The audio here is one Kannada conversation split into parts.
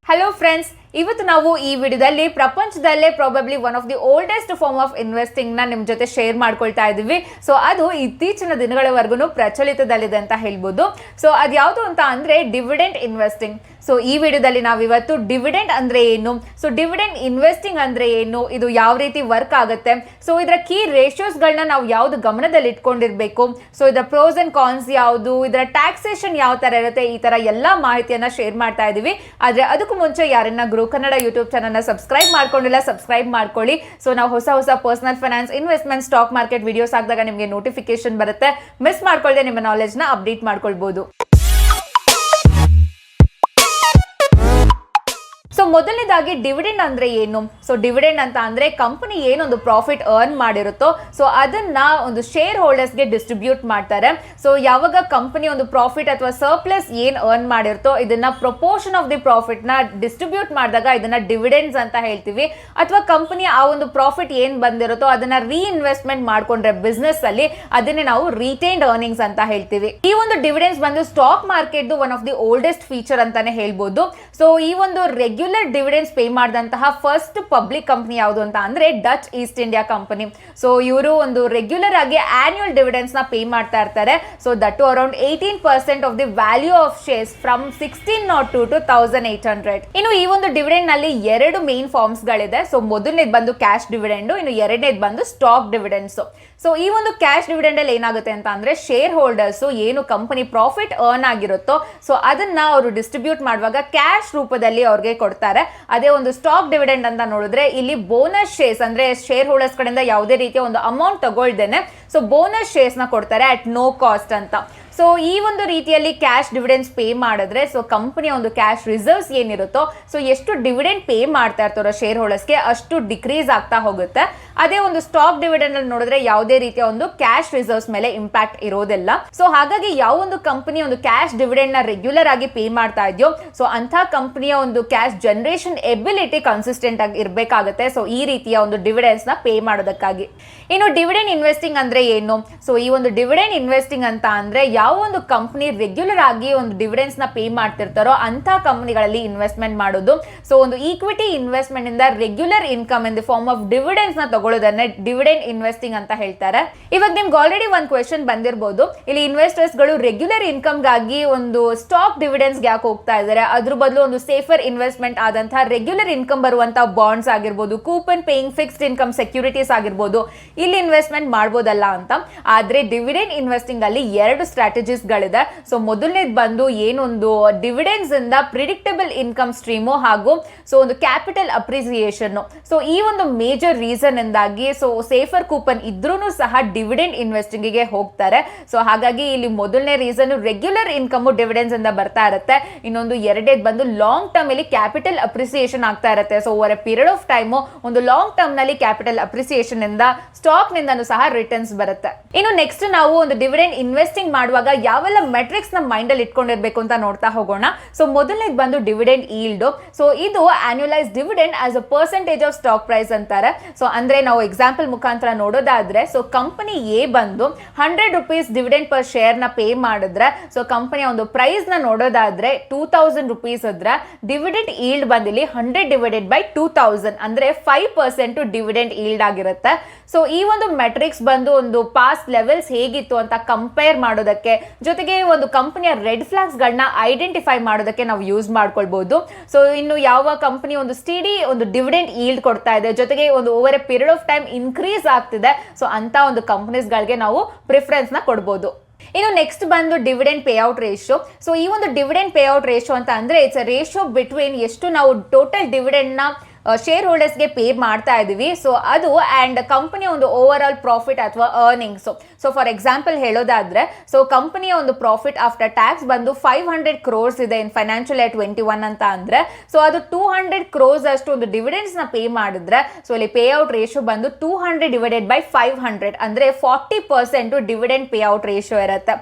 ಹಲೋ ಫ್ರೆಂಡ್ಸ್, ಇವತ್ತು ನಾವು ಈ ವಿಡಿಯೋದಲ್ಲಿ ಪ್ರಪಂಚದಲ್ಲೇ probably one of the oldest form of investing ನ ನಿಮ್ ಜೊತೆ ಶೇರ್ ಮಾಡ್ಕೊಳ್ತಾ ಇದೀವಿ. ಸೊ ಅದು ಇತ್ತೀಚಿನ ದಿನಗಳವರೆಗೂ ಪ್ರಚಲಿತದಲ್ಲಿದೆ ಅಂತ ಹೇಳ್ಬೋದು. ಸೊ ಅದ್ಯಾವುದು ಅಂತ ಅಂದ್ರೆ ಡಿವಿಡೆಂಡ್ ಇನ್ವೆಸ್ಟಿಂಗ್. ಸೊ ಈ ವಿಡಿಯೋದಲ್ಲಿ ನಾವು ಇವತ್ತು ಡಿವಿಡೆಂಡ್ ಅಂದ್ರೆ ಏನು, ಸೊ ಡಿವಿಡೆಂಡ್ ಇನ್ವೆಸ್ಟಿಂಗ್ ಅಂದ್ರೆ ಏನು, ಇದು ಯಾವ ರೀತಿ ವರ್ಕ್ ಆಗುತ್ತೆ, ಸೊ ಇದರ ಕೀ ರೇಷಿಯೋಸ್ ಗಳನ್ನ ನಾವು ಯಾವ್ದು ಗಮನದಲ್ಲಿ ಇಟ್ಕೊಂಡಿರ್ಬೇಕು, ಸೊ ಇದರ ಪ್ರೋಸ್ ಅಂಡ್ ಕಾನ್ಸ್ ಯಾವುದು, ಇದರ ಟ್ಯಾಕ್ಸೇಷನ್ ಯಾವ ತರ ಇರುತ್ತೆ, ಈ ತರ ಎಲ್ಲಾ ಮಾಹಿತಿಯನ್ನ ಶೇರ್ ಮಾಡ್ತಾ ಇದೀವಿ. ಆದ್ರೆ ಅದಕ್ಕೂ ಮುಂಚೆ ಯಾರನ್ನ grow Kannada YouTube channel subscribe ಮಾಡ್ಕೊಂಡಿಲ್ಲ, ಸಬ್ಸ್ಕ್ರೈಬ್ ಮಾಡ್ಕೊಳ್ಳಿ. ಸೊ ನಾವು ಹೊಸ personal finance, investment, stock market videos ಹಾಕಿದಾಗ ನಿಮಗೆ ನೋಟಿಫಿಕೇಶನ್ ಬರುತ್ತೆ. ಮಿಸ್ ಮಾಡ್ಕೊಳ್ಳದೆ ನಿಮ್ಮ ನಾಲೆಜ್ ನ ಅಪ್ಡೇಟ್ ಮಾಡ್ಕೊಳ್ಬಹುದು. ಸೊ ಮೊದಲನೇದಾಗಿ ಡಿವಿಡೆಂಡ್ ಅಂದ್ರೆ ಏನು. ಸೊ ಡಿವಿಡೆಂಡ್ ಅಂತ ಅಂದ್ರೆ ಕಂಪನಿ ಏನೊಂದು ಪ್ರಾಫಿಟ್ ಅರ್ನ್ ಮಾಡಿರುತ್ತೋ ಸೊ ಅದನ್ನ ಒಂದು ಶೇರ್ ಹೋಲ್ಡರ್ಸ್ಗೆ ಡಿಸ್ಟ್ರಿಬ್ಯೂಟ್ ಮಾಡ್ತಾರೆ. ಸೊ ಯಾವಾಗ ಕಂಪನಿ ಒಂದು ಪ್ರಾಫಿಟ್ ಅಥವಾ ಸರ್ಪ್ಲಸ್ ಏನ್ ಅರ್ನ್ ಮಾಡಿರುತ್ತೋ ಇದನ್ನ ಪ್ರಪೋರ್ಷನ್ ಆಫ್ ದಿ ಪ್ರಾಫಿಟ್ ನ ಡಿಸ್ಟ್ರಿಬ್ಯೂಟ್ ಮಾಡಿದಾಗ ಇದನ್ನ ಡಿವಿಡೆಂಡ್ಸ್ ಅಂತ ಹೇಳ್ತೀವಿ. ಅಥವಾ ಕಂಪನಿ ಆ ಒಂದು ಪ್ರಾಫಿಟ್ ಏನ್ ಬಂದಿರುತ್ತೋ ಅದನ್ನ ರೀಇನ್ವೆಸ್ಟ್ಮೆಂಟ್ ಮಾಡ್ಕೊಂಡ್ರೆ ಬಿಸ್ನೆಸ್ ಅಲ್ಲಿ ಅದನ್ನೇ ನಾವು ರಿಟೈನ್ಡ್ ಅರ್ನಿಂಗ್ಸ್ ಅಂತ ಹೇಳ್ತೀವಿ. ಈ ಒಂದು ಡಿವಿಡೆಂಡ್ಸ್ ಬಂದು stock market one of the oldest feature ಅಂತಾನೆ ಹೇಳ್ಬೋದು. ಸೊ ಈ ಒಂದು ರೆಗ್ಯುಲರ್ ಡಿವಿಡೆಂಡ್ಸ್ ಪೇ ಮಾಡಿದಂತಹ ಫಸ್ಟ್ ಪಬ್ಲಿಕ್ ಕಂಪನಿ ಯಾವುದು ಅಂತ ಅಂದ್ರೆ Dutch East India company. So ಇವರು ಒಂದು ರೆಗ್ಯುಲರ್ ಆಗಿ ಆನ್ಯುವಲ್ ಡಿವಿಡೆಂಡ್ಸ್ ನ ಪೇ ಮಾಡ್ತಾ ಇರ್ತಾರೆ. So that around 18% of the value of shares from 1602 to 1800. ಇನ್ನು ಈ ಒಂದು ಡಿವಿಡೆಂಡ್ ನಲ್ಲಿ ಎರಡು ಮೇನ್ ಫಾರ್ಮ್ಸ್ ಗಳಿದೆ. ಸೊ ಮೊದಲನೇದು ಬಂದು ಕ್ಯಾಶ್ ಡಿವಿಡೆಂಡ್, ಇನ್ನು ಎರಡನೇದು ಬಂದು ಸ್ಟಾಕ್ ಡಿವಿಡೆಂಡ್ಸ್. ಸೊ ಈ ಒಂದು ಕ್ಯಾಶ್ ಡಿವಿಡೆಂಡ್ ಅಲ್ಲಿ ಏನಾಗುತ್ತೆ ಅಂತ ಅಂದ್ರೆ ಶೇರ್ ಹೋಲ್ಡರ್ಸ್ ಏನು ಕಂಪನಿ ಪ್ರಾಫಿಟ್ ಅರ್ನ್ ಆಗಿರುತ್ತೋ ಸೊ ಅದನ್ನ ಅವರು ಡಿಸ್ಟ್ರಿಬ್ಯೂಟ್ ಮಾಡುವಾಗ ಕ್ಯಾಶ್ ರೂಪದಲ್ಲಿ ಅವ್ರಿಗೆ ಕೊಡ್ತಾರೆ. ಅದೇ ಒಂದು ಸ್ಟಾಕ್ ಡಿವಿಡೆಂಡ್ ಅಂತ ನೋಡಿದ್ರೆ ಇಲ್ಲಿ ಬೋನಸ್ ಶೇರ್ಸ್ ಅಂದ್ರೆ ಶೇರ್ ಹೋಲ್ಡರ್ಸ್ ಕಡೆಯಿಂದ ಯಾವುದೇ ರೀತಿಯ ಒಂದು ಅಮೌಂಟ್ ತಗೊಳ್ದೇನೆ ಸೊ ಬೋನಸ್ ಶೇರ್ಸ್ ನ ಕೊಡ್ತಾರೆ ಅಟ್ ನೋ ಕಾಸ್ಟ್ ಅಂತ. ಸೊ ಈ ಒಂದು ರೀತಿಯಲ್ಲಿ ಕ್ಯಾಶ್ ಡಿವಿಡೆಂಡ್ಸ್ ಪೇ ಮಾಡಿದ್ರೆ ಸೊ ಕಂಪನಿಯ ಒಂದು ಕ್ಯಾಶ್ ರಿಸರ್ವ್ಸ್ ಏನಿರುತ್ತೋ ಸೊ ಎಷ್ಟು ಡಿವಿಡೆಂಡ್ ಪೇ ಮಾಡ್ತಾ ಇರ್ತಾರೋ ಶೇರ್ ಹೋಲ್ಡರ್ಸ್ಗೆ ಅಷ್ಟು ಡಿಕ್ರೀಸ್ ಆಗ್ತಾ ಹೋಗುತ್ತೆ. ಅದೇ ಒಂದು ಸ್ಟಾಕ್ ಡಿವಿಡೆಂಡ್ ಅಲ್ಲಿ ನೋಡಿದ್ರೆ ಯಾವುದೇ ರೀತಿಯ ಒಂದು ಕ್ಯಾಶ್ ರಿಸರ್ವ್ಸ್ ಮೇಲೆ ಇಂಪ್ಯಾಕ್ಟ್ ಇರೋದಿಲ್ಲ. ಸೊ ಹಾಗಾಗಿ ಯಾವ ಒಂದು ಕಂಪನಿ ಒಂದು ಕ್ಯಾಶ್ ಡಿವಿಡೆಂಡ್ ನ ರೆಗ್ಯುಲರ್ ಆಗಿ ಪೇ ಮಾಡ್ತಾ ಇದೆಯೋ ಸೊ ಅಂತ ಕಂಪನಿಯ ಒಂದು ಕ್ಯಾಶ್ ಜನರೇಷನ್ ಎಬಿಲಿಟಿ ಕನ್ಸಿಸ್ಟೆಂಟ್ ಆಗಿ ಇರಬೇಕಾಗುತ್ತೆ. ಸೊ ಈ ರೀತಿಯ ಒಂದು ಡಿವಿಡೆಂಡ್ಸ್ ನ ಪೇ ಮಾಡೋದಕ್ಕಾಗಿ. ಇನ್ನು ಡಿವಿಡೆಂಡ್ ಇನ್ವೆಸ್ಟಿಂಗ್ ಅಂದ್ರೆ ಏನು. ಸೊ ಈ ಒಂದು ಡಿವಿಡೆಂಡ್ ಇನ್ವೆಸ್ಟಿಂಗ್ ಅಂತ ಅಂದ್ರೆ ಯಾವ ಒಂದು ಕಂಪನಿ ರೆಗ್ಯುಲರ್ ಆಗಿ ಒಂದು ಡಿವಿಡೆಂಡ್ಸ್ ನ ಪೇ ಮಾಡ್ತಿರ್ತಾರೋ ಅಂತ ಕಂಪನಿಗಳಲ್ಲಿ ಇನ್ವೆಸ್ಟ್ಮೆಂಟ್ ಮಾಡೋದು. ಸೊ ಒಂದು ಈಕ್ವಿಟಿ ಇನ್ವೆಸ್ಟ್ಮೆಂಟ್ ಇಂದ regular income in the form of dividends ನ ತಗೊಳ್ಳೋದನ್ನ ಡಿವಿಡೆಂಡ್ ಇನ್ವೆಸ್ಟಿಂಗ್ ಅಂತ ಹೇಳ್ತಾರೆ. ಇವಾಗ ನಿಮ್ಗೆ ಆಲ್ರೆಡಿ ಒಂದು ಕ್ವೆಶನ್ ಬಂದಿರಬಹುದು, ಇಲ್ಲಿ ಇನ್ವೆಸ್ಟರ್ಸ್ ಗಳು ರೆಗ್ಯುಲರ್ ಇನ್ಕಮ್ ಗಾಗಿ ಒಂದು ಸ್ಟಾಕ್ ಡಿವಿಡೆಂಡ್ಸ್ ಯಾಕೆ ಹೋಗ್ತಾ ಇದ್ದಾರೆ, ಅದ್ರ ಬದಲು ಒಂದು ಸೇಫರ್ ಇನ್ವೆಸ್ಟ್ಮೆಂಟ್ ಆದಂತಹ ರೆಗ್ಯುಲರ್ ಇನ್ಕಮ್ ಬರುವಂತಹ ಬಾಂಡ್ಸ್ ಆಗಿರ್ಬೋದು, coupon paying fixed income securities ಆಗಿರ್ಬೋದು, ಇಲ್ಲಿ ಇನ್ವೆಸ್ಟ್ಮೆಂಟ್ ಮಾಡಬಹುದಲ್ಲ ಅಂತ. ಆದ್ರೆ ಡಿವಿಡೆಂಡ್ ಇನ್ವೆಸ್ಟಿಂಗ್ ಅಲ್ಲಿ ಎರಡು ಸ್ಟ್ರಾಟಜೀಸ್ ಗಳಿದೆ. ಸೊ ಮೊದಲನೇದು ಬಂದು ಏನೊಂದು ಡಿವಿಡೆಂಡ್ಸ್ ಇಂದ ಪ್ರಿಡಿಕ್ಟಬಲ್ ಇನ್ಕಮ್ ಸ್ಟ್ರೀಮು ಹಾಗೂ ಸೊ ಒಂದು ಕ್ಯಾಪಿಟಲ್ ಅಪ್ರಿಸಿಯೇಷನ್. ಸೊ ಈ ಒಂದು ಮೇಜರ್ ರೀಸನ್ ಇಂದಾಗಿ ಸೊ ಸೇಫರ್ ಕೂಪನ್ ಇದ್ರೂ ಸಹ ಡಿವಿಡೆಂಡ್ ಇನ್ವೆಸ್ಟಿಂಗ್ ಗೆ ಹೋಗ್ತಾರೆ. ಸೊ ಹಾಗಾಗಿ ಇಲ್ಲಿ ಮೊದಲನೇ ರೀಸನ್ ರೆಗ್ಯುಲರ್ ಇನ್ಕಮ್ ಡಿವಿಡೆಂಡ್ಸ್ ಇಂದ ಬರ್ತಾ ಇರುತ್ತೆ. ಇನ್ನೊಂದು ಎರಡೇದು ಬಂದು ಲಾಂಗ್ ಟರ್ಮ್ ಅಲ್ಲಿ ಕ್ಯಾಪಿಟಲ್ ಅಪ್ರಿಸಿಯೇಷನ್ ಆಗ್ತಾ ಇರುತ್ತೆ. So over A period of time ಒಂದು ಲಾಂಗ್ ಟರ್ಮ್ ನಲ್ಲಿ ಕ್ಯಾಪಿಟಲ್ ಅಪ್ರಿಸಿಯೇಷನ್ ಇಂದ ಸ್ಟಾಕ್ ನಿಂದನೂ ಸಹ ರಿಟರ್ನ್ಸ್ ಬರುತ್ತೆ. ಇನ್ನು ನೆಕ್ಸ್ಟ್ ನಾವು ಒಂದು ಡಿವಿಡೆಂಡ್ ಇನ್ವೆಸ್ಟಿಂಗ್ ಮಾಡುವಾಗ ಯಾವೆಲ್ಲ ಮೆಟ್ರಿಕ್ಸ್ ನ ಮೈಂಡ್ ಅಲ್ಲಿ ಇಟ್ಕೊಂಡಿರ್ಬೇಕು ಅಂತ ನೋಡ್ತಾ ಹೋಗೋಣ. ಸೊ ಮೊದಲನೇದು ಬಂದು ಡಿವಿಡೆಂಡ್ ಈಲ್ಡ್. ಸೊ ಇದು annualise dividend as a percentage of stock price ಅಂತಾರೆ. ಸೊ ಅಂದ್ರೆ ನಾವು ಎಕ್ಸಾಂಪಲ್ ಮುಖಾಂತರ ನೋಡೋದಾದ್ರೆ ಸೊ ಕಂಪನಿ ಎ ಬಂದು 100 ರೂಪೀಸ್ ಡಿವಿಡೆಂಡ್ ಪರ್ ಶೇರ್ ನ ಪೇ ಮಾಡಿದ್ರೆ ಸೊ ಕಂಪನಿಯ ಒಂದು ಪ್ರೈಸ್ ನ ನೋಡೋದಾದ್ರೆ 2000 ರೂಪೀಸ್ ಇದ್ರೆ ಡಿವಿಡೆಂಡ್ ಈಲ್ಡ್ ಬಂದಿಲ್ಲಿ 100 ಡಿವೈಡೆಡ್ ಬೈ 2000 ಅಂದ್ರೆ 5% ಡಿವಿಡೆಂಡ್ ಈಲ್ಡ್ ಆಗಿರುತ್ತೆ. ಸೊ ಈ ಒಂದು ಮೆಟ್ರಿಕ್ಸ್ ಬಂದು ಒಂದು ಪಾಸ್ಟ್ ಲೆವೆಲ್ಸ್ ಹೇಗಿತ್ತು ಅಂತ ಕಂಪೇರ್ ಮಾಡೋದಕ್ಕೆ ಜೊತೆಗೆ ಒಂದು ಕಂಪನಿಯ ರೆಡ್ ಫ್ಲಾಗ್ಸ್ ಗಳನ್ನ ಐಡೆಂಟಿಫೈ ಮಾಡೋದಕ್ಕೆ ನಾವು ಯೂಸ್ ಮಾಡ್ಕೊಳ್ಬಹುದು. ಸೊ ಇನ್ನು ಯಾವ ಕಂಪನಿ ಒಂದು ಸ್ಟಡಿ ಒಂದು ಡಿವಿಡೆಂಡ್ ಈಲ್ಡ್ ಕೊಡ್ತಾ ಇದೆ ಜೊತೆಗೆ ಒಂದು over A period of time increase ಆಗ್ತಿದೆ ಸೊ ಅಂತ ಒಂದು ಕಂಪನೀಸ್ ಗಳಿಗೆ ನಾವು ಪ್ರಿಫರೆನ್ಸ್ ನ ಕೊಡಬಹುದು. ಇನ್ನು ನೆಕ್ಸ್ಟ್ ಬಂದು ಡಿವಿಡೆಂಡ್ ಪೇಔಟ್ ರೇಷಿಯೋ. ಸೊ ಈ ಒಂದು ಡಿವಿಡೆಂಡ್ ಪೇಔಟ್ ರೇಷಿಯೋ ಅಂತ ಅಂದ್ರೆ ಇಟ್ಸ್ ಅ ರೇಷಿಯೋ ಬಿಟ್ವೀನ್ ಎಷ್ಟು ನಾವು ಟೋಟಲ್ ಡಿವಿಡೆಂಡ್ ನ ಶೇರ್ ಹೋಲ್ಡರ್ಸ್ಗೆ ಪೇ ಮಾಡ್ತಾ ಇದೀವಿ ಸೊ ಅದು ಅಂಡ್ ಕಂಪನಿಯ ಒಂದು ಓವರ್ ಆಲ್ ಪ್ರಾಫಿಟ್ ಅಥವಾ ಅರ್ನಿಂಗ್ಸ್. ಸೊ ಫಾರ್ ಎಕ್ಸಾಂಪಲ್ ಹೇಳೋದಾದ್ರೆ ಸೊ ಕಂಪನಿಯ ಒಂದು ಪ್ರಾಫಿಟ್ ಆಫ್ಟರ್ ಟ್ಯಾಕ್ಸ್ ಬಂದು 500 crores ಇದೆ ಇನ್ ಫೈನಾನ್ಷಿಯಲ್ ಇಯರ್ 21 ಅಂತ ಅಂದ್ರೆ ಸೊ ಅದು 200 crores ಅಷ್ಟು ಒಂದು ಡಿವಿಡೆಂಡ್ಸ್ ನ ಪೇ ಮಾಡಿದ್ರೆ ಸೊ ಇಲ್ಲಿ ಪೇ ಔಟ್ ರೇಷಿಯೋ ಬಂದು 200 ಡಿವೈಡೆಡ್ ಬೈ 500 ಅಂದ್ರೆ 40% ಡಿವಿಡೆಂಡ್ ಪೇ ಔಟ್ ರೇಷಿಯೋ ಇರುತ್ತೆ.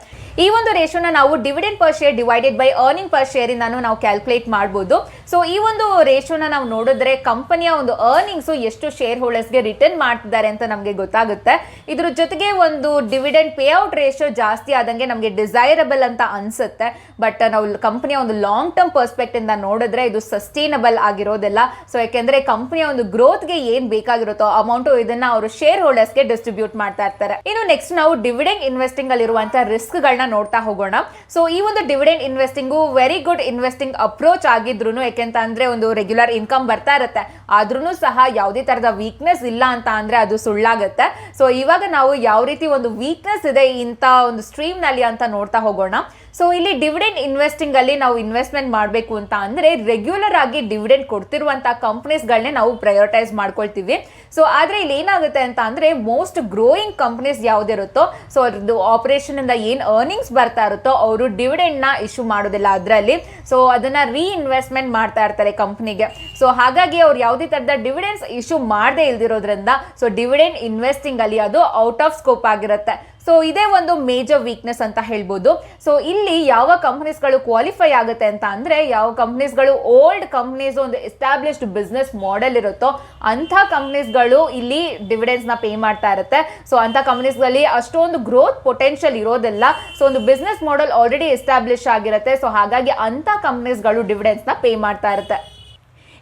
ಈ ಒಂದು ರೇಷಿಯೋನ ನಾವು dividend per share divided by earning per share ಇಂದಾನು ನಾವು ಕ್ಯಾಲ್ಕುಲೇಟ್ ಮಾಡಬಹುದು. ಸೊ ಈ ಒಂದು ರೇಷಿಯೋನ ನಾವು ನೋಡಿದ್ರೆ ಕಂಪನಿಯ ಒಂದು ಅರ್ನಿಂಗ್ಸ್ ಎಷ್ಟು ಶೇರ್ ಹೋಲ್ಡರ್ಸ್ಗೆ ರಿಟರ್ನ್ ಮಾಡ್ತಿದ್ದಾರೆ ಅಂತ ನಮಗೆ ಗೊತ್ತಾಗುತ್ತೆ. ಇದ್ರ ಜೊತೆಗೆ ಒಂದು ಡಿವಿಡೆಂಡ್ ಪೇ ಔಟ್ ರೇಷಿಯೋ ಜಾಸ್ತಿ ಆದಂಗೆ ನಮಗೆ ಡಿಸೈರಬಲ್ ಅಂತ ಅನ್ಸುತ್ತೆ. ಬಟ್ ನಾವು ಕಂಪನಿಯ ಒಂದು ಲಾಂಗ್ ಟರ್ಮ್ ಪರ್ಸ್ಪೆಕ್ಟ್ ಇಂದ ನೋಡಿದ್ರೆ ಇದು ಸಸ್ಟೈನಬಲ್ ಆಗಿರೋದಿಲ್ಲ. ಸೊ ಯಾಕೆಂದ್ರೆ ಕಂಪನಿಯ ಒಂದು ಗ್ರೋತ್ಗೆ ಏನ್ ಬೇಕಾಗಿರುತ್ತೋ ಅಮೌಂಟ್ ಇದನ್ನ ಅವರು ಶೇರ್ ಹೋಲ್ಡರ್ಸ್ಗೆ ಡಿಸ್ಟ್ರಿಬ್ಯೂಟ್ ಮಾಡ್ತಾ ಇರ್ತಾರೆ. ಇನ್ನು ನೆಕ್ಸ್ಟ್ ನಾವು ಡಿವಿಡೆಂಡ್ ಇನ್ವೆಸ್ಟಿಂಗ್ ಅಲ್ಲಿ ಇರುವಂತಹ ರಿಸ್ಕ್ ಗಳನ್ನ ನೋಡ್ತಾ ಹೋಗೋಣ. ಸೊ ಈ ಒಂದು dividend investing very good investing approach ಆಗಿದ್ರು, ಯಾಕೆಂತ ಅಂದ್ರೆ ಒಂದು ರೆಗ್ಯುಲರ್ ಇನ್ಕಮ್ ಬರ್ತಾ ಇರುತ್ತೆ, ಆದ್ರೂ ಸಹ ಯಾವುದೇ ತರದ ವೀಕ್ನೆಸ್ ಇಲ್ಲ ಅಂತ ಅಂದ್ರೆ ಅದು ಸುಳ್ಳಾಗುತ್ತೆ. ಸೊ ಇವಾಗ ನಾವು ಯಾವ ರೀತಿ ಒಂದು ವೀಕ್ನೆಸ್ ಇದೆ ಇಂತ ಒಂದು ಸ್ಟ್ರೀಮ್ ನಲ್ಲಿ ಅಂತ ನೋಡ್ತಾ ಹೋಗೋಣ. ಸೊ ಇಲ್ಲಿ ಡಿವಿಡೆಂಡ್ ಇನ್ವೆಸ್ಟಿಂಗ್ ಅಲ್ಲಿ ನಾವು ಇನ್ವೆಸ್ಟ್ಮೆಂಟ್ ಮಾಡಬೇಕು ಅಂತ ಅಂದ್ರೆ ರೆಗ್ಯುಲರ್ ಆಗಿ ಡಿವಿಡೆಂಡ್ ಕೊಡ್ತಿರುವಂತಹ ಕಂಪನೀಸ್ ಗಳನ್ನೇ ನಾವು ಪ್ರಯೋರಿಟೈಸ್ ಮಾಡ್ಕೊಳ್ತೀವಿ. ಸೊ ಆದ್ರೆ ಇಲ್ಲಿ ಏನಾಗುತ್ತೆ ಅಂತ ಅಂದ್ರೆ ಮೋಸ್ಟ್ ಗ್ರೋಯಿಂಗ್ ಕಂಪನೀಸ್ ಯಾವ್ದಿರುತ್ತೋ, ಸೊ ಅದ್ರದ್ದು ಆಪರೇಷನ್ ಇಂದ ಏನ್ ಅರ್ನಿಂಗ್ಸ್ ಬರ್ತಾ ಇರುತ್ತೋ ಅವರು ಡಿವಿಡೆಂಡ್ ನ ಇಶ್ಯೂ ಮಾಡೋದಿಲ್ಲ ಅದರಲ್ಲಿ. ಸೊ ಅದನ್ನ ರೀಇನ್ವೆಸ್ಟ್ಮೆಂಟ್ ಮಾಡ್ತಾ ಇರ್ತಾರೆ ಕಂಪನಿಗೆ. ಸೊ ಹಾಗಾಗಿ ಅವ್ರು ಯಾವುದೇ ತರದ ಡಿವಿಡೆಂಡ್ಸ್ ಇಶ್ಯೂ ಮಾಡದೇ ಇಲ್ದಿರೋದ್ರಿಂದ ಸೊ ಡಿವಿಡೆಂಡ್ ಇನ್ವೆಸ್ಟಿಂಗ್ ಅಲ್ಲಿ ಅದು ಔಟ್ ಆಫ್ ಸ್ಕೋಪ್ ಆಗಿರುತ್ತೆ. ಸೊ ಇದೇ ಒಂದು ಮೇಜರ್ ವೀಕ್ನೆಸ್ ಅಂತ ಹೇಳ್ಬೋದು. ಸೊ ಇಲ್ಲಿ ಯಾವ ಕಂಪನೀಸ್ಗಳು ಕ್ವಾಲಿಫೈ ಆಗುತ್ತೆ ಅಂತ ಅಂದ್ರೆ ಯಾವ ಕಂಪನೀಸ್ಗಳು ಓಲ್ಡ್ ಕಂಪನೀಸ್ ಒಂದು ಎಸ್ಟಾಬ್ಲಿಷ್ಡ್ ಬಿಸ್ನೆಸ್ ಮಾಡೆಲ್ ಇರುತ್ತೋ ಅಂತ ಕಂಪನೀಸ್ಗಳು ಇಲ್ಲಿ ಡಿವಿಡೆಂಡ್ಸ್ ನ ಪೇ ಮಾಡ್ತಾ ಇರುತ್ತೆ. ಸೊ ಅಂತ ಕಂಪನೀಸ್ಗಳಲ್ಲಿ ಅಷ್ಟೊಂದು ಗ್ರೋತ್ ಪೊಟೆನ್ಷಿಯಲ್ ಇರೋದಿಲ್ಲ. ಸೊ ಒಂದು ಬಿಸ್ನೆಸ್ ಮಾಡೆಲ್ ಆಲ್ರೆಡಿ ಎಸ್ಟಾಬ್ಲಿಷ್ ಆಗಿರುತ್ತೆ. ಸೊ ಹಾಗಾಗಿ ಅಂತ ಕಂಪನೀಸ್ಗಳು ಡಿವಿಡೆಂಡ್ಸ್ ನ ಪೇ ಮಾಡ್ತಾ ಇರುತ್ತೆ.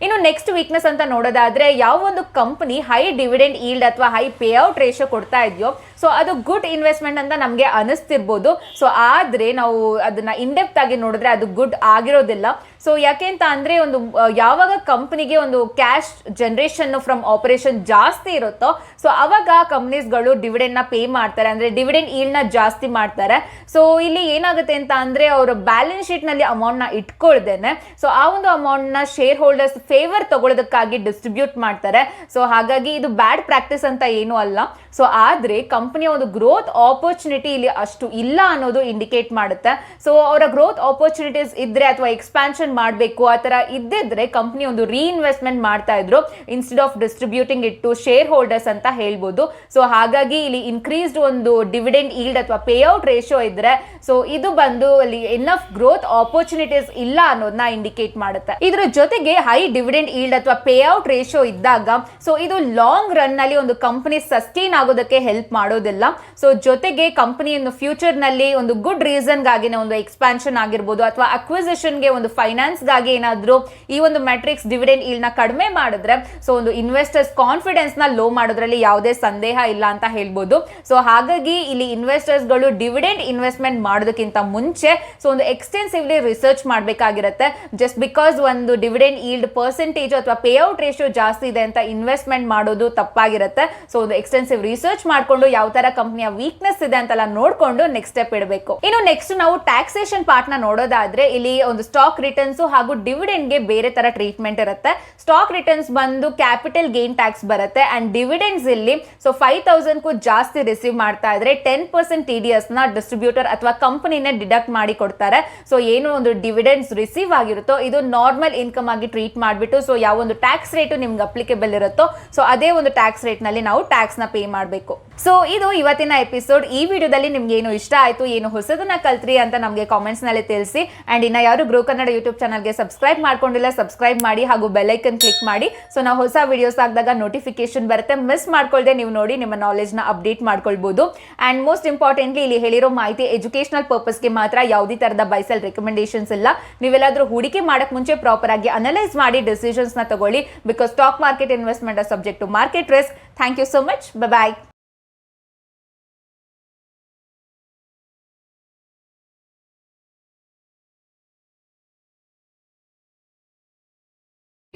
ಇನ್ನು ನೆಕ್ಸ್ಟ್ ವೀಕ್ನೆಸ್ ಅಂತ ನೋಡೋದಾದ್ರೆ ಯಾವ ಒಂದು ಕಂಪನಿ ಹೈ ಡಿವಿಡೆಂಡ್ ಈಲ್ಡ್ ಅಥವಾ ಹೈ ಪೇ ಔಟ್ ರೇಷಿಯೋ ಕೊಡ್ತಾ ಇದೆಯೋ ಸೊ ಅದು ಗುಡ್ ಇನ್ವೆಸ್ಟ್ಮೆಂಟ್ ಅಂತ ನಮಗೆ ಅನಿಸ್ತಿರ್ಬೋದು. ಸೊ ಆದ್ರೆ ನಾವು ಅದನ್ನ ಇನ್ಡೆಪ್ತ್ ಆಗಿ ನೋಡಿದ್ರೆ ಅದು ಗುಡ್ ಆಗಿರೋದಿಲ್ಲ. ಸೊ ಯಾಕೆ ಅಂತ ಅಂದ್ರೆ ಒಂದು ಯಾವಾಗ ಕಂಪನಿಗೆ ಒಂದು ಕ್ಯಾಶ್ ಜನರೇಷನ್ ಫ್ರಮ್ ಆಪರೇಷನ್ ಜಾಸ್ತಿ ಇರುತ್ತೋ ಸೊ ಅವಾಗ ಕಂಪನೀಸ್ಗಳು ಡಿವಿಡೆಂಡ್ ನ ಪೇ ಮಾಡ್ತಾರೆ, ಅಂದ್ರೆ ಡಿವಿಡೆಂಡ್ ಈಲ್ಡ್ ನ ಜಾಸ್ತಿ ಮಾಡ್ತಾರೆ. ಸೊ ಇಲ್ಲಿ ಏನಾಗುತ್ತೆ ಅಂತ ಅಂದ್ರೆ ಅವರು ಬ್ಯಾಲೆನ್ಸ್ ಶೀಟ್ ನಲ್ಲಿ ಅಮೌಂಟ್ ನ ಇಟ್ಕೊಳ್ದೇನೆ ಸೊ ಆ ಒಂದು ಅಮೌಂಟ್ ನ ಶೇರ್ ಹೋಲ್ಡರ್ಸ್ ಫೇವರ್ ತಗೊಳ್ಳೋದಕ್ಕಾಗಿ ಡಿಸ್ಟ್ರಿಬ್ಯೂಟ್ ಮಾಡ್ತಾರೆ. ಸೊ ಹಾಗಾಗಿ ಇದು ಬ್ಯಾಡ್ ಪ್ರಾಕ್ಟೀಸ್ ಅಂತ ಏನೂ ಅಲ್ಲ. ಸೊ ಆದ್ರೆ ಕಂಪನಿಯ ಒಂದು ಗ್ರೋತ್ ಆಪರ್ಚುನಿಟಿ ಇಲ್ಲಿ ಅಷ್ಟು ಇಲ್ಲ ಅನ್ನೋದು ಇಂಡಿಕೇಟ್ ಮಾಡುತ್ತೆ. ಸೊ ಅವರ ಗ್ರೋತ್ ಆಪರ್ಚುನಿಟೀಸ್ ಇದ್ರೆ ಅಥವಾ ಎಕ್ಸ್ಪಾನ್ಷನ್ ಮಾಡಬೇಕು ಆ ತರ ಇದ್ದಿದ್ರೆ ಕಂಪನಿ ಒಂದು ರೀಇನ್ವೆಸ್ಟ್ಮೆಂಟ್ ಮಾಡ್ತಾ ಇದ್ರು instead of distributing it to shareholders ಅಂತ ಹೇಳ್ಬೋದು. ಸೊ ಹಾಗಾಗಿ ಇಲ್ಲಿ ಇನ್ಕ್ರೀಸ್ಡ್ ಒಂದು ಡಿವಿಡೆಂಡ್ ಈಲ್ಡ್ ಅಥವಾ ಪೇ ಔಟ್ ರೇಷಿಯೋ ಇದ್ರೆ ಸೊ ಇದು ಬಂದು ಅಲ್ಲಿ ಎನಫ್ ಗ್ರೋತ್ ಆಪರ್ಚುನಿಟೀಸ್ ಇಲ್ಲ ಅನ್ನೋದನ್ನ ಇಂಡಿಕೇಟ್ ಮಾಡುತ್ತೆ. ಇದ್ರ ಜೊತೆಗೆ ಹೈ ಡಿವಿಡೆಂಡ್ ಈಲ್ಡ್ ಅಥವಾ ಪೇ ಔಟ್ ರೇಷಿಯೋ ಇದ್ದಾಗ ಸೊ ಇದು ಲಾಂಗ್ ರನ್ ನಲ್ಲಿ ಒಂದು ಕಂಪನಿ ಸಸ್ಟೈನ್ ಆಗೋದಕ್ಕೆ ಹೆಲ್ಪ್ ಮಾಡೋದಿಲ್ಲ. ಸೊ ಜೊತೆಗೆ ಕಂಪನಿಯನ್ನು ಫ್ಯೂಚರ್ ನಲ್ಲಿ ಒಂದು ಗುಡ್ ರೀಸನ್ ಗಾಗಿನೇ ಒಂದು ಎಕ್ಸ್ಪಾನ್ಷನ್ ಆಗಿರ್ಬೋದು ಅಥವಾ ಅಕ್ವಿಸಿಷನ್ ಗೆ ಒಂದು ಫೈನಾನ್ಸ್ ಗಾಗಿ ಏನಾದ್ರು ಈ ಒಂದು ಮೆಟ್ರಿಕ್ಸ್ ಡಿವಿಡೆಂಡ್ ಈಲ್ಡ್ ನ ಕಡಿಮೆ ಮಾಡಿದ್ರೆ ಸೊ ಒಂದು ಇನ್ವೆಸ್ಟರ್ಸ್ ಕಾನ್ಫಿಡೆನ್ಸ್ ನ ಲೋ ಮಾಡೋದ್ರಲ್ಲಿ ಯಾವುದೇ ಸಂದೇಹ ಇಲ್ಲ ಅಂತ ಹೇಳ್ಬೋದು. ಸೊ ಹಾಗಾಗಿ ಇಲ್ಲಿ ಇನ್ವೆಸ್ಟರ್ಸ್ ಗಳು ಡಿವಿಡೆಂಡ್ ಇನ್ವೆಸ್ಟ್ಮೆಂಟ್ ಮಾಡೋದಕ್ಕಿಂತ ಮುಂಚೆ ಸೊ ಒಂದು ಎಕ್ಸ್ಟೆನ್ಸಿವ್ಲಿ ರಿಸರ್ಚ್ ಮಾಡಬೇಕಾಗಿರುತ್ತೆ. ಜಸ್ಟ್ ಬಿಕಾಸ್ ಒಂದು ಡಿವಿಡೆಂಡ್ ಈಲ್ಡ್ ಪರ್ಸೆಂಟೇಜ್ ಅಥವಾ ಪೇ ಔಟ್ ರೇಷಿಯೋ ಜಾಸ್ತಿ ಇದೆ ಅಂತ ಇನ್ವೆಸ್ಟ್ಮೆಂಟ್ ಮಾಡೋದು ತಪ್ಪಾಗಿರುತ್ತೆ. ಸೊ ಒಂದು ಎಕ್ಸ್ಟೆನ್ಸಿವ್ ರಿಸರ್ಚ್ ಮಾಡ್ಕೊಂಡು ಯಾವ ತರ ಕಂಪನಿಯ ವೀಕ್ನೆಸ್ ಇದೆ ಅಂತೆಲ್ಲ ನೋಡ್ಕೊಂಡು ನೆಕ್ಸ್ಟ್ ಸ್ಟೆಪ್ ಇಡಬೇಕು. ಇನ್ನು ನೆಕ್ಸ್ಟ್ ನಾವು ಟ್ಯಾಕ್ಸೇಷನ್ ಪಾರ್ಟ್ ನ ನೋಡೋದಾದ್ರೆ ಇಲ್ಲಿ ಒಂದು ಸ್ಟಾಕ್ ರಿಟರ್ನ್ಸ್ ಹಾಗೂ ಡಿವಿಡೆಂಡ್ ಗೆ ಬೇರೆ ತರ ಟ್ರೀಟ್ಮೆಂಟ್ ಇರುತ್ತೆ. ಸ್ಟಾಕ್ ರಿಟರ್ನ್ಸ್ ಬಂದು ಕ್ಯಾಪಿಟಲ್ ಗೇನ್ ಟ್ಯಾಕ್ಸ್ ಬರುತ್ತೆ ಅಂಡ್ ಡಿವಿಡೆಂಡ್ಸ್ ಇಲ್ಲಿ ಸೊ 5,000 ಕ್ಕೂ ಜಾಸ್ತಿ ರಿಸೀವ್ ಮಾಡ್ತಾ ಇದ್ರೆ 10% TDS ನ ಡಿಸ್ಟ್ರಿಬ್ಯೂಟರ್ ಅಥವಾ ಕಂಪನಿನೇ ಡಿಡಕ್ಟ್ ಮಾಡಿ ಕೊಡ್ತಾರೆ. ಸೊ ಏನು ಒಂದು ಡಿವಿಡೆಂಡ್ಸ್ ರಿಸೀವ್ ಆಗಿರುತ್ತೋ ಇದು ನಾರ್ಮಲ್ ಇನ್ಕಮ್ ಆಗಿ ಟ್ರೀಟ್ ಮಾಡಿಬಿಟ್ಟು ಸೊ ಯಾವ ಒಂದು ಟ್ಯಾಕ್ಸ್ ರೇಟ್ ನಿಮ್ಗೆ ಅಪ್ಲಿಕೇಬಲ್ ಇರುತ್ತೋ ಸೊ ಅದೇ ಒಂದು ಟ್ಯಾಕ್ಸ್ ರೇಟ್ ನಲ್ಲಿ ನಾವು ಟ್ಯಾಕ್ಸ್ ನ ಪೇ ಮಾಡಬೇಕು. ಸೊ ಇದು ಇವತ್ತಿನ ಎಪಿಸೋಡ್. ಈ ವಿಡಿಯೋದಲ್ಲಿ ನಿಮ್ಗೆ ಏನು ಇಷ್ಟ ಆಯ್ತು, ಏನು ಹೊಸದನ್ನ ಕಲ್ತ್ರಿ ಅಂತ ನಮಗೆ ಕಾಮೆಂಟ್ಸ್ ನಲ್ಲಿ ತಿಳಿಸಿ. ಅಂಡ್ ಇನ್ನ ಯಾರು ಗ್ರೋ ಕನ್ನಡ ಯೂಟ್ಯೂಬ್ ಚಾನಲ್ಗೆ ಸಬ್ಸ್ಕ್ರೈಬ್ ಮಾಡ್ಕೊಂಡಿಲ್ಲ ಸಬ್ಸ್ಕ್ರೈಬ್ ಮಾಡಿ ಹಾಗೂ ಬೆಲ್ ಐಕನ್ ಕ್ಲಿಕ್ ಮಾಡಿ. ಸೊ ನಾವು ಹೊಸ ವಿಡಿಯೋಸ್ ಹಾಕಿದಾಗ ನೋಟಿಫಿಕೇಶನ್ ಬರುತ್ತೆ, ಮಿಸ್ ಮಾಡ್ಕೊಳ್ದೆ ನೀವು ನೋಡಿ ನಿಮ್ಮ ನಾಲೆಜ್ ನ ಅಪ್ಡೇಟ್ ಮಾಡ್ಕೊಳ್ಬಹುದು. ಅಂಡ್ ಮೋಸ್ಟ್ ಇಂಪಾರ್ಟೆಂಟ್ಲಿ ಇಲ್ಲಿ ಹೇಳಿರೋ ಮಾಹಿತಿ ಎಜುಕೇಶನಲ್ ಪರ್ಪಸ್ಗೆ ಮಾತ್ರ ಯಾವುದೇ ತರದ ಬೈಸೆಲ್ ರೆಕಮೆಂಡೇಶನ್ಸ್ ಇಲ್ಲ. ನೀವೆಲ್ಲಾದ್ರೂ ಹೂಡಿಕೆ ಮಾಡಕ್ ಮುಂಚೆ ಪ್ರಾಪರ್ ಆಗಿ ಅನಲೈಸ್ ಮಾಡಿ ಡಿಸಿಷನ್ಸ್ ನ ತಗೊಳ್ಳಿ. Because stock market investment are subject to market risk. Thank you so much. Bye.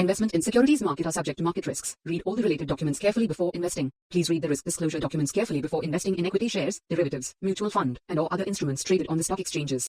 Investment in securities market are subject to market risks. Read all the related documents carefully before investing. Please read the risk disclosure documents carefully before investing in equity shares, derivatives, mutual fund, and or other instruments traded on the stock exchanges.